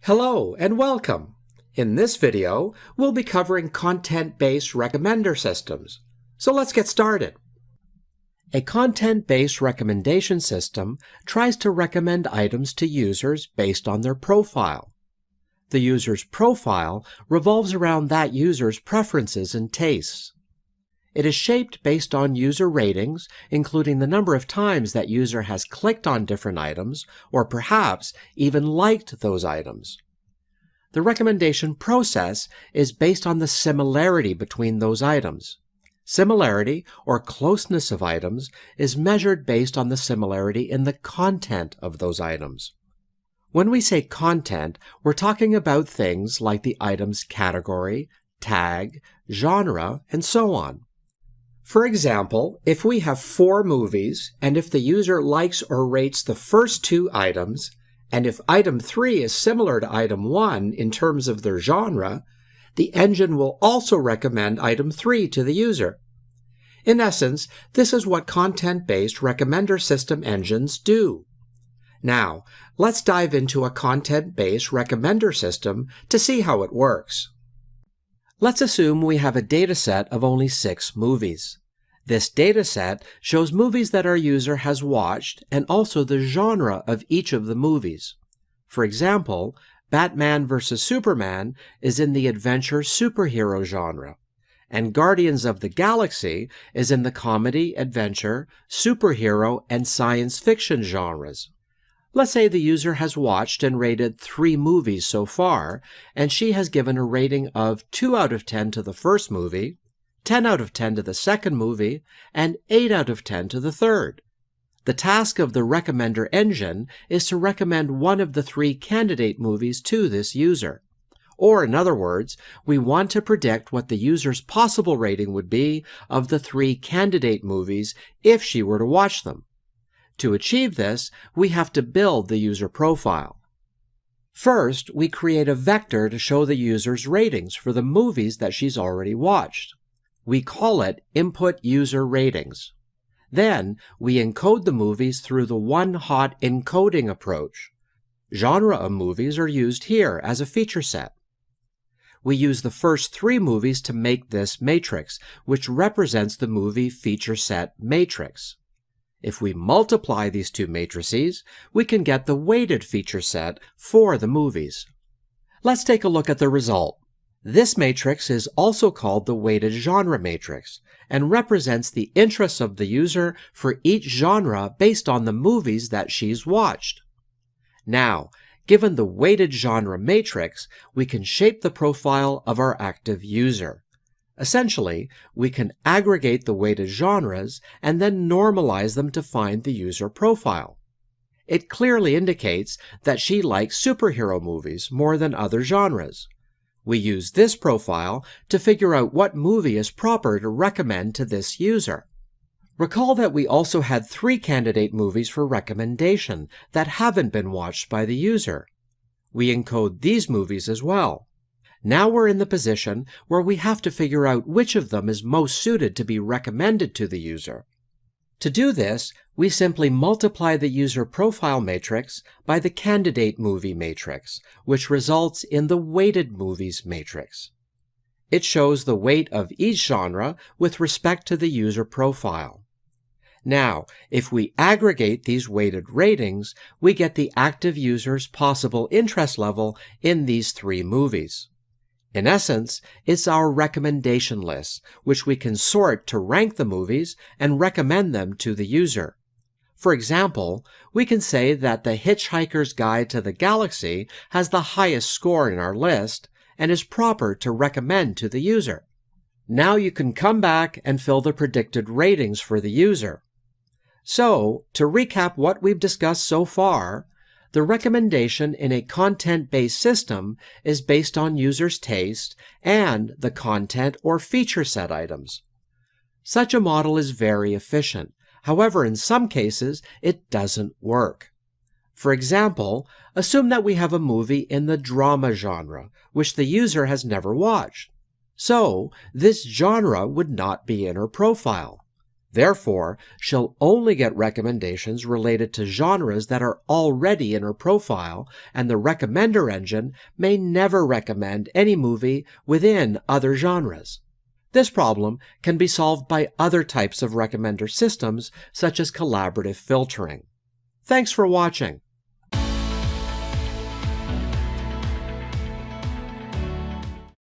Hello and welcome! In this video, we'll be covering content-based recommender systems. So let's get started. A content-based recommendation system tries to recommend items to users based on their profile. The user's profile revolves around that user's preferences and tastes. It is shaped based on user ratings, including the number of times that user has clicked on different items, or perhaps even liked those items. The recommendation process is based on the similarity between those items. Similarity, or closeness of items, is measured based on the similarity in the content of those items. When we say content, we're talking about things like the item's category, tag, genre, and so on. For example, if we have 4 movies, and if the user likes or rates the first 2 items, and if item 3 is similar to item 1 in terms of their genre, the engine will also recommend item 3 to the user. In essence, this is what content-based recommender system engines do. Now, let's dive into a content-based recommender system to see how it works. Let's assume we have a dataset of only 6 movies. This dataset shows movies that our user has watched and also the genre of each of the movies. For example, Batman vs. Superman is in the adventure superhero genre, and Guardians of the Galaxy is in the comedy, adventure, superhero, and science fiction genres. Let's say the user has watched and rated 3 movies so far, and she has given a rating of 2 out of 10 to the first movie, 10 out of 10 to the second movie, and 8 out of 10 to the third. The task of the recommender engine is to recommend one of the 3 candidate movies to this user. Or in other words, we want to predict what the user's possible rating would be of the 3 candidate movies if she were to watch them. To achieve this, we have to build the user profile. First, we create a vector to show the user's ratings for the movies that she's already watched. We call it Input User Ratings. Then, we encode the movies through the one-hot encoding approach. Genre of movies are used here as a feature set. We use the first 3 movies to make this matrix, which represents the movie feature set matrix. If we multiply these 2 matrices, we can get the weighted feature set for the movies. Let's take a look at the result. This matrix is also called the weighted genre matrix and represents the interests of the user for each genre based on the movies that she's watched. Now, given the weighted genre matrix, we can shape the profile of our active user. Essentially, we can aggregate the weighted genres and then normalize them to find the user profile. It clearly indicates that she likes superhero movies more than other genres. We use this profile to figure out what movie is proper to recommend to this user. Recall that we also had 3 candidate movies for recommendation that haven't been watched by the user. We encode these movies as well. Now we're in the position where we have to figure out which of them is most suited to be recommended to the user. To do this, we simply multiply the user profile matrix by the candidate movie matrix, which results in the weighted movies matrix. It shows the weight of each genre with respect to the user profile. Now, if we aggregate these weighted ratings, we get the active user's possible interest level in these 3 movies. In essence, it's our recommendation list, which we can sort to rank the movies and recommend them to the user. For example, we can say that The Hitchhiker's Guide to the Galaxy has the highest score in our list and is proper to recommend to the user. Now you can come back and fill the predicted ratings for the user. So, to recap what we've discussed so far, the recommendation in a content-based system is based on users' taste and the content or feature set items. Such a model is very efficient. However, in some cases, it doesn't work. For example, assume that we have a movie in the drama genre, which the user has never watched. So, this genre would not be in her profile. Therefore, she'll only get recommendations related to genres that are already in her profile, and the recommender engine may never recommend any movie within other genres. This problem can be solved by other types of recommender systems, such as collaborative filtering. Thanks for watching.